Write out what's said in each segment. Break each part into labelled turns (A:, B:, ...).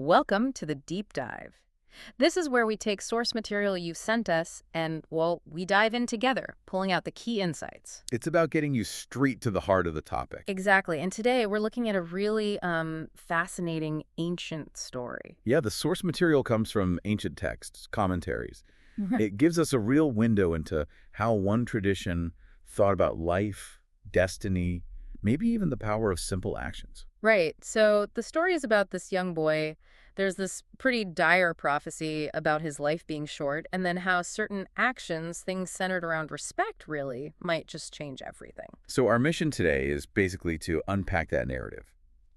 A: Welcome to the Deep Dive. This is where we take source material you've sent us and, well, we dive in together, pulling out the key insights.
B: It's about getting you straight to the heart of the topic.
A: Exactly. And today we're looking at a really fascinating ancient story.
B: Yeah, the source material comes from ancient texts, commentaries. It gives us a real window into how one tradition thought about life, destiny, maybe even the power of simple actions.
A: Right. So the story is about this young boy. There's this pretty dire prophecy about his life being short, and then how certain actions, things centered around respect, really, might just change everything.
B: So our mission today is basically to unpack that narrative.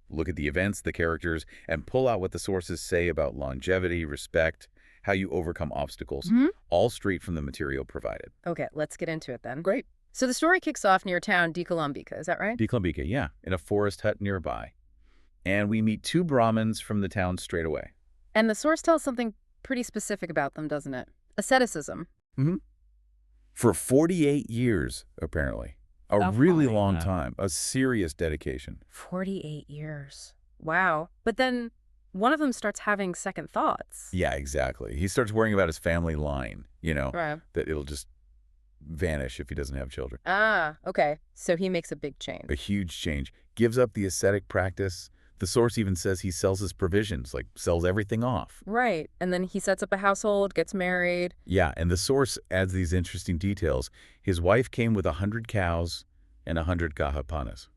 B: Look at the events, the characters, and pull out what the sources say about longevity, respect, how you overcome obstacles, all straight from the material provided.
A: Okay, let's get into it then.
B: Great.
A: So the story kicks off near town Dikalambika, is that right?
B: Diklambika, yeah, in a forest hut nearby. And we meet two Brahmins from the town straight away.
A: And the source tells something pretty specific about them, doesn't it? Asceticism.
B: For 48 years, apparently. A really long time. A serious dedication.
A: 48 years. Wow. But then one of them starts having second thoughts.
B: Yeah, exactly. He starts worrying about his family line,
A: Right.
B: that it'll just vanish if he doesn't have children.
A: Ah, okay. So he makes a big change.
B: A huge change. Gives up the ascetic practice. The source even says he sells his provisions, like sells everything off.
A: Right. And then he sets up a household, gets married.
B: Yeah, and the source adds these interesting details. His wife came with 100 cows and 100 gahapanas.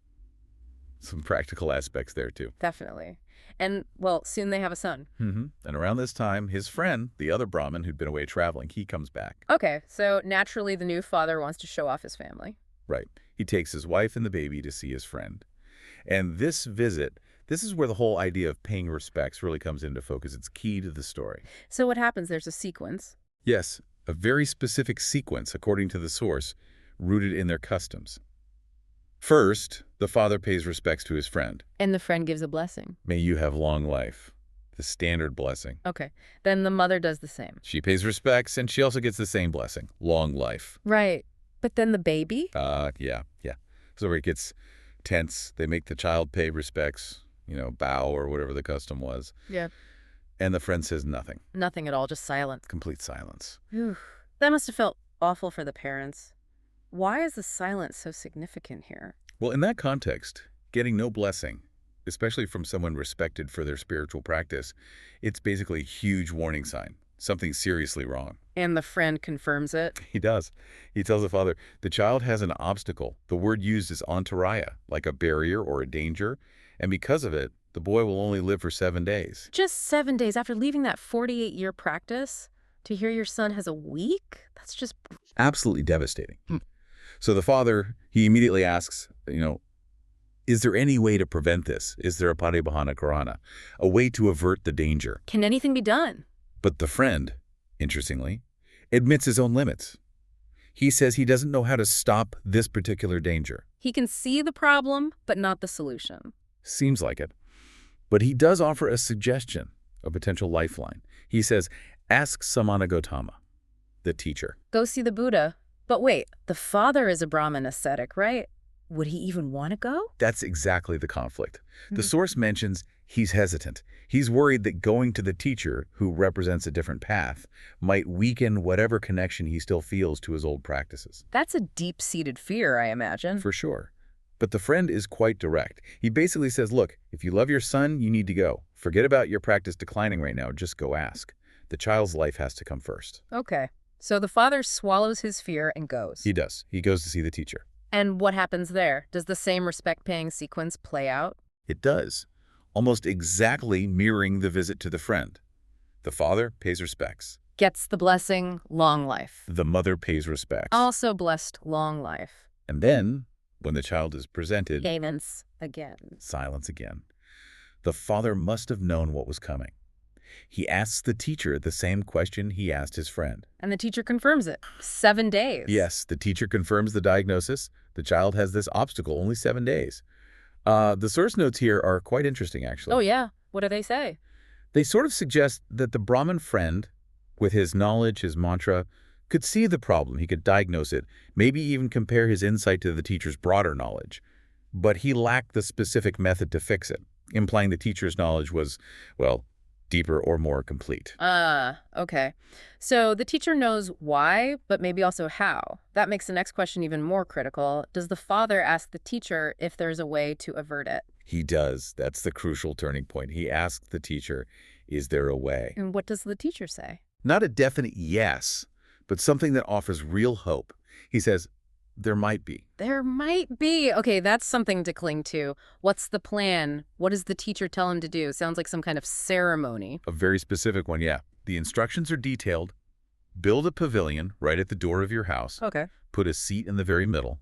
B: Some practical aspects there, too.
A: Definitely. And, well, soon they have a son.
B: And around this time, his friend, the other Brahmin who'd been away traveling, he comes back.
A: Okay, so naturally the new father wants to show off his family.
B: Right. He takes his wife and the baby to see his friend. And this visit, this is where the whole idea of paying respects really comes into focus. It's key to the story.
A: So what happens? There's a sequence.
B: Yes, a very specific sequence, according to the source, rooted in their customs. First, the father pays respects to his friend.
A: And the friend gives a blessing.
B: May you have long life. The standard blessing.
A: Okay. Then the mother does the same.
B: She pays respects, and she also gets the same blessing. Long life.
A: Right. But then the baby?
B: Yeah. So where it gets tense, they make the child pay respects, bow or whatever the custom was.
A: Yeah.
B: And the friend says nothing.
A: Nothing at all, just silence.
B: Complete silence.
A: Whew. That must have felt awful for the parents. Why is the silence so significant here?
B: Well, in that context, getting no blessing, especially from someone respected for their spiritual practice, it's basically a huge warning sign. Something's seriously wrong.
A: And the friend confirms it?
B: He does. He tells the father, the child has an obstacle. The word used is antaraya, like a barrier or a danger. And because of it, the boy will only live for 7 days.
A: Just 7 days after leaving that 48-year practice? To hear your son has a week? That's just...
B: Absolutely devastating. So the father, he immediately asks, is there any way to prevent this? Is there a paribahana karana, a way to avert the danger?
A: Can anything be done?
B: But the friend, interestingly, admits his own limits. He says he doesn't know how to stop this particular danger.
A: He can see the problem, but not the solution.
B: Seems like it. But he does offer a suggestion, a potential lifeline. He says, ask Samana Gautama, the teacher.
A: Go see the Buddha. But wait, the father is a Brahmin ascetic, right? Would he even want to go?
B: That's exactly the conflict. The source mentions he's hesitant. He's worried that going to the teacher, who represents a different path, might weaken whatever connection he still feels to his old practices.
A: That's a deep-seated fear, I imagine.
B: For sure. But the friend is quite direct. He basically says, look, if you love your son, you need to go. Forget about your practice declining right now. Just go ask. The child's life has to come first.
A: Okay. So the father swallows his fear and goes.
B: He does. He goes to see the teacher.
A: And what happens there? Does the same respect-paying sequence play out?
B: It does, almost exactly mirroring the visit to the friend. The father pays respects.
A: Gets the blessing, long life.
B: The mother pays respects.
A: Also blessed, long life.
B: And then, when the child is presented,
A: Silence again.
B: Silence again. The father must have known what was coming. He asks the teacher the same question he asked his friend.
A: And the teacher confirms it. 7 days.
B: Yes, the teacher confirms the diagnosis. The child has this obstacle, only 7 days. The source notes here are quite interesting, actually.
A: Oh, yeah. What do they say?
B: They sort of suggest that the Brahmin friend, with his knowledge, his mantra, could see the problem. He could diagnose it, maybe even compare his insight to the teacher's broader knowledge. But he lacked the specific method to fix it, implying the teacher's knowledge was, well, deeper or more complete.
A: Okay. So the teacher knows why, but maybe also how. That makes the next question even more critical. Does the father ask the teacher if there's a way to avert it?
B: He does. That's the crucial turning point. He asks the teacher, is there a way?
A: And what does the teacher say?
B: Not a definite yes, but something that offers real hope. He says, there might be.
A: There might be. Okay, that's something to cling to. What's the plan? What does the teacher tell him to do? Sounds like some kind of ceremony.
B: A very specific one, yeah. The instructions are detailed. Build a pavilion right at the door of your house.
A: Okay.
B: Put a seat in the very middle.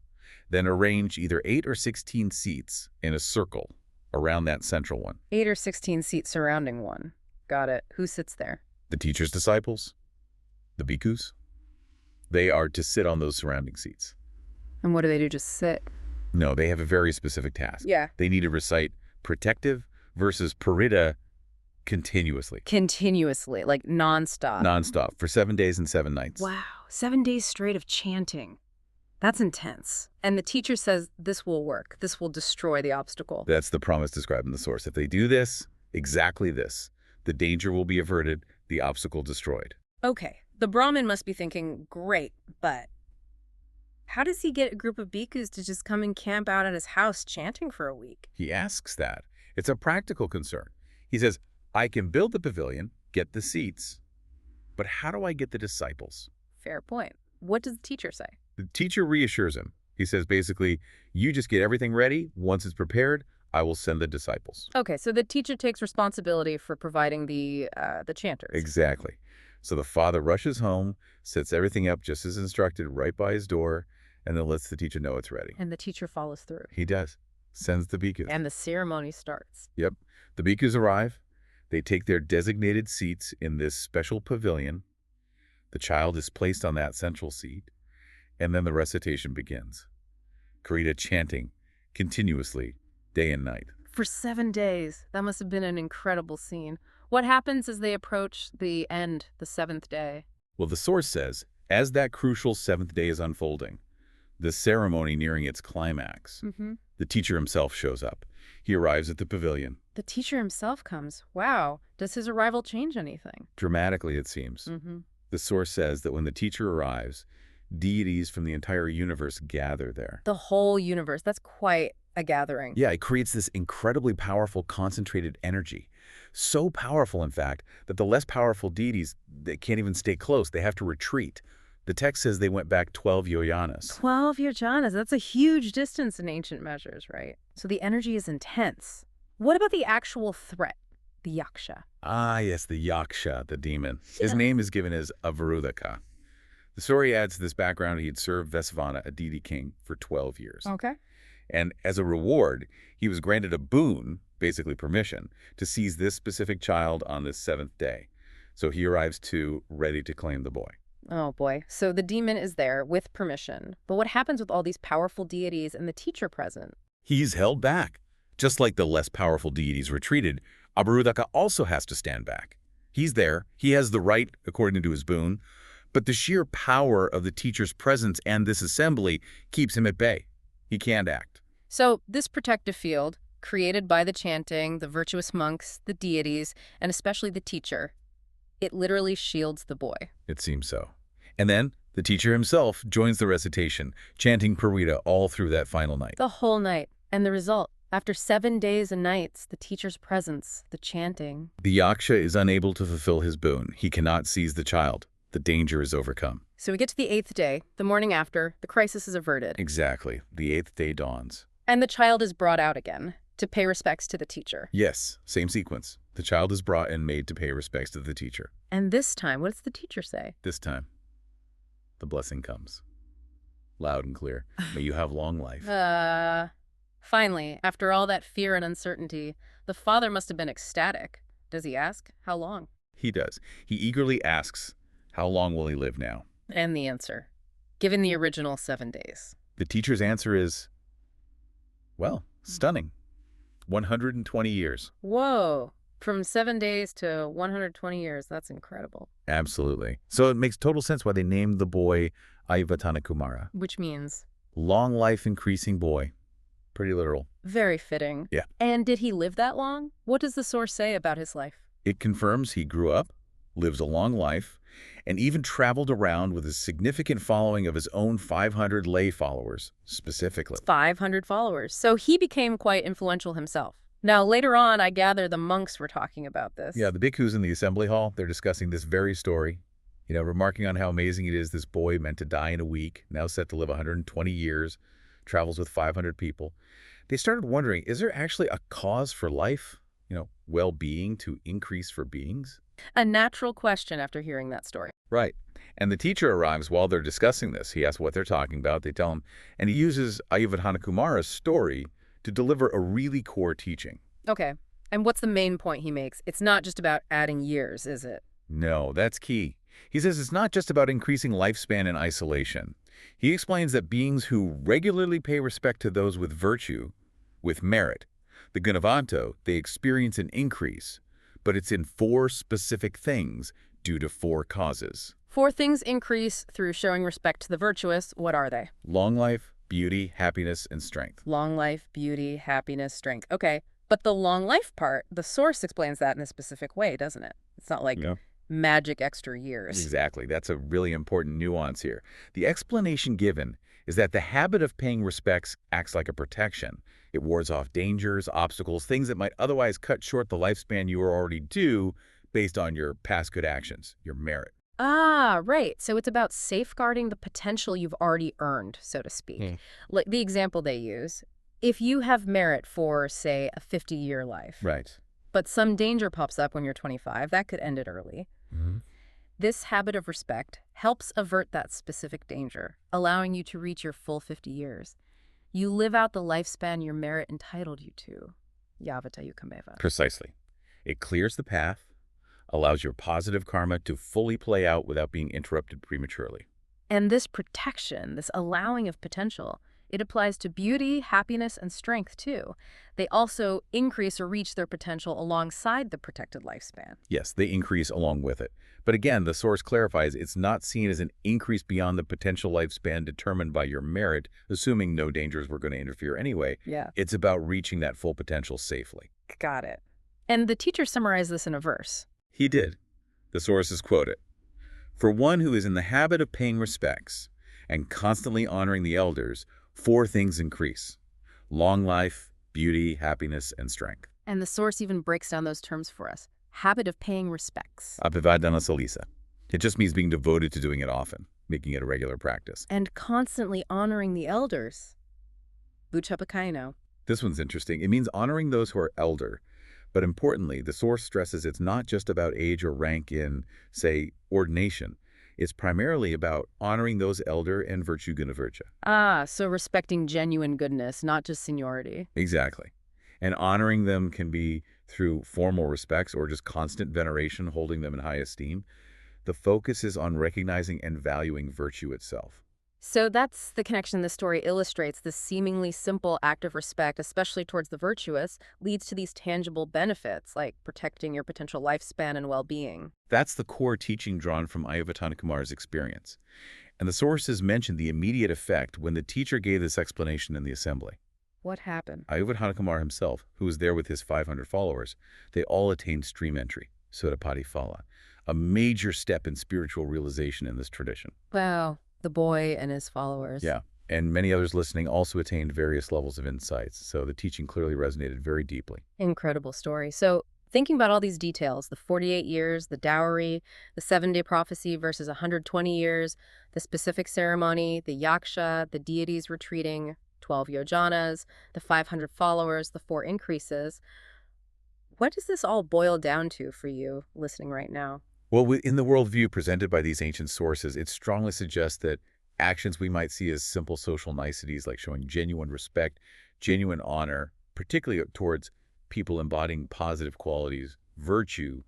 B: Then arrange either 8 or 16 seats in a circle around that central one.
A: 8 or 16 seats surrounding one. Got it. Who sits there?
B: The teacher's disciples, the bhikkhus, they are to sit on those surrounding seats.
A: And what do? Just sit?
B: No, they have a very specific task.
A: Yeah.
B: They need to recite protective versus parita continuously.
A: Continuously, like nonstop.
B: Nonstop for 7 days and 7 nights.
A: Wow. 7 days straight of chanting. That's intense. And the teacher says this will work. This will destroy the obstacle.
B: That's the promise described in the source. If they do this, exactly this, the danger will be averted, the obstacle destroyed.
A: Okay. The Brahmin must be thinking, great, but how does he get a group of bhikkhus to just come and camp out at his house chanting for a week?
B: He asks that. It's a practical concern. He says, I can build the pavilion, get the seats, but how do I get the disciples?
A: Fair point. What does the teacher say?
B: The teacher reassures him. He says, basically, you just get everything ready. Once it's prepared, I will send the disciples.
A: Okay, so the teacher takes responsibility for providing the chanters.
B: Exactly. So the father rushes home, sets everything up just as instructed right by his door, and then lets the teacher know it's ready.
A: And the teacher follows through.
B: He does. Sends the bhikkhus.
A: And the ceremony starts.
B: Yep. The bhikkhus arrive. They take their designated seats in this special pavilion. The child is placed on that central seat, and then the recitation begins. Karita chanting continuously, day and night.
A: For 7 days. That must have been an incredible scene. What happens as they approach the end, the 7th day?
B: Well, the source says, as that crucial 7th day is unfolding, the ceremony nearing its climax, the teacher himself shows up. He arrives at the pavilion.
A: The teacher himself comes. Wow. Does his arrival change anything?
B: Dramatically, it seems. The source says that when the teacher arrives, deities from the entire universe gather there.
A: The whole universe. That's quite a gathering.
B: Yeah, it creates this incredibly powerful, concentrated energy. So powerful, in fact, that the less powerful deities, they can't even stay close. They have to retreat. The text says they went back 12 yojanas.
A: 12 yojanas. That's a huge distance in ancient measures, right? So the energy is intense. What about the actual threat, the yaksha?
B: Ah, yes, the yaksha, the demon. His name is given as Āyuvaddhana. The story adds to this background he had served Vesvana, a deity king, for 12 years.
A: Okay.
B: And as a reward, he was granted a boon, basically permission, to seize this specific child on this 7th day. So he arrives too, ready to claim the boy.
A: Oh boy. So the demon is there with permission. But what happens with all these powerful deities and the teacher present?
B: He's held back. Just like the less powerful deities retreated, Āyuvaddhana also has to stand back. He's there. He has the right, according to his boon. But the sheer power of the teacher's presence and this assembly keeps him at bay. He can't act.
A: So this protective field, created by the chanting, the virtuous monks, the deities, and especially the teacher, it literally shields the boy.
B: It seems so. And then the teacher himself joins the recitation, chanting Parita all through that final night.
A: The whole night. And the result, after 7 days and nights, the teacher's presence, the chanting.
B: The yaksha is unable to fulfill his boon. He cannot seize the child. The danger is overcome.
A: So we get to the 8th day, the morning after, the crisis is averted.
B: Exactly. The 8th day dawns.
A: And the child is brought out again to pay respects to the teacher.
B: Yes, same sequence. The child is brought and made to pay respects to the teacher.
A: And this time, what does the teacher say?
B: This time, the blessing comes. Loud and clear. May you have long life.
A: Finally, after all that fear and uncertainty, the father must have been ecstatic. Does he ask? How long?
B: He does. He eagerly asks, how long will he live now?
A: And the answer, given the original 7 days.
B: The teacher's answer is, well, stunning. 120 years.
A: Whoa. From 7 days to 120 years. That's incredible.
B: Absolutely. So it makes total sense why they named the boy Āyuvaḍḍhanakumāra.
A: Which means?
B: Long life increasing boy. Pretty literal.
A: Very fitting.
B: Yeah.
A: And did he live that long? What does the source say about his life?
B: It confirms he grew up, lives a long life, and even traveled around with a significant following of his own 500 lay followers, specifically.
A: 500 followers. So he became quite influential himself. Now, later on, I gather the monks were talking about
B: Yeah,
A: this.
B: the bhikkhus in the assembly hall, they're discussing this very story, remarking on how amazing it is this boy meant to die in a week, now set to live 120 years, travels with 500 people. They started wondering, is there actually a cause for life, well-being to increase for beings?
A: A natural question after hearing that story.
B: Right. And the teacher arrives while they're discussing this. He asks what they're talking about. They tell him, and he uses Āyuvaḍḍhanakumāra's story to deliver a really core teaching.
A: Okay. And what's the main point he makes? It's not just about adding years, is it?
B: No, that's key. He says it's not just about increasing lifespan in isolation. He explains that beings who regularly pay respect to those with virtue, with merit, the Āyuvaddhana, they experience an increase, but it's in 4 specific things due to 4 causes.
A: 4 things increase through showing respect to the virtuous. What are they?
B: Long life, beauty, happiness, and strength.
A: Long life, beauty, happiness, strength. Okay. But the long life part, the source explains that in a specific way, doesn't it? It's not like magic extra years.
B: Exactly. That's a really important nuance here. The explanation given is that the habit of paying respects acts like a protection. It wards off dangers, obstacles, things that might otherwise cut short the lifespan you are already due based on your past good actions, your merit.
A: Ah, right. So it's about safeguarding the potential you've already earned, so to speak. Like the example they use, if you have merit for, say, a 50-year life,
B: Right.
A: but some danger pops up when you're 25, that could end it early. This habit of respect helps avert that specific danger, allowing you to reach your full 50 years. You live out the lifespan your merit entitled you to. Āyuvaddhana.
B: Precisely. It clears the path, allows your positive karma to fully play out without being interrupted prematurely.
A: And this protection, this allowing of potential, it applies to beauty, happiness, and strength, too. They also increase or reach their potential alongside the protected lifespan.
B: Yes, they increase along with it. But again, the source clarifies it's not seen as an increase beyond the potential lifespan determined by your merit, assuming no dangers were going to interfere anyway.
A: Yeah.
B: It's about reaching that full potential safely.
A: Got it. And the teacher summarized this in a verse.
B: He did. The source is quoted. For one who is in the habit of paying respects and constantly honoring the elders, 4 things increase: long life, beauty, happiness, and strength.
A: And the source even breaks down those terms for us. Habit of paying respects.
B: Āyuvaddhana salisa. It just means being devoted to doing it often, making it a regular practice.
A: And constantly honoring the elders. Buchapakaino.
B: This one's interesting. It means honoring those who are elder. But importantly, the source stresses it's not just about age or rank in, say, ordination. It's primarily about honoring those elder and virtue guna virtue.
A: Ah, so respecting genuine goodness, not just seniority.
B: Exactly. And honoring them can be through formal respects or just constant veneration, holding them in high esteem. The focus is on recognizing and valuing virtue itself.
A: So that's the connection the story illustrates. This seemingly simple act of respect, especially towards the virtuous, leads to these tangible benefits, like protecting your potential lifespan and well-being.
B: That's the core teaching drawn from Āyuvaḍḍhanakumāra's experience. And the sources mentioned the immediate effect when the teacher gave this explanation in the assembly.
A: What happened?
B: Āyuvaḍḍhanakumāra himself, who was there with his 500 followers, they all attained stream entry, Sotapati Phala, a major step in spiritual realization in this tradition.
A: Wow, the boy and his followers.
B: Yeah, and many others listening also attained various levels of insights, so the teaching clearly resonated very deeply.
A: Incredible story. So thinking about all these details, the 48 years, the dowry, the 7-day prophecy versus 120 years, the specific ceremony, the yaksha, the deities retreating, 12 yojanas, the 500 followers, the 4 increases. What does this all boil down to for you listening right now?
B: Well, in the worldview presented by these ancient sources, it strongly suggests that actions we might see as simple social niceties like showing genuine respect, genuine honor, particularly towards people embodying positive qualities, virtue,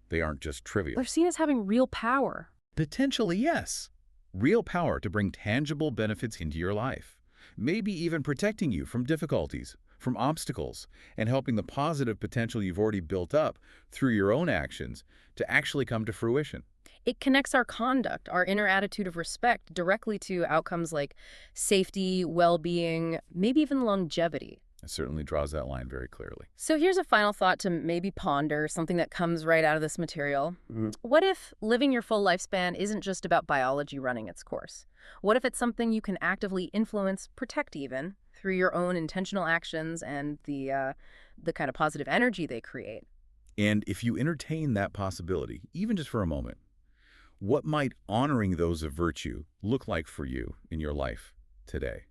B: they aren't just trivial.
A: They're seen as having real power.
B: Potentially, yes. Real power to bring tangible benefits into your life. Maybe even protecting you from difficulties, from obstacles, and helping the positive potential you've already built up through your own actions to actually come to fruition.
A: It connects our conduct, our inner attitude of respect, directly to outcomes like safety, well-being, maybe even longevity.
B: It certainly draws that line very clearly.
A: So here's a final thought to maybe ponder, something that comes right out of this material. What if living your full lifespan isn't just about biology running its course? What if it's something you can actively influence, protect even, through your own intentional actions and the kind of positive energy they create?
B: And if you entertain that possibility, even just for a moment, what might honoring those of virtue look like for you in your life today?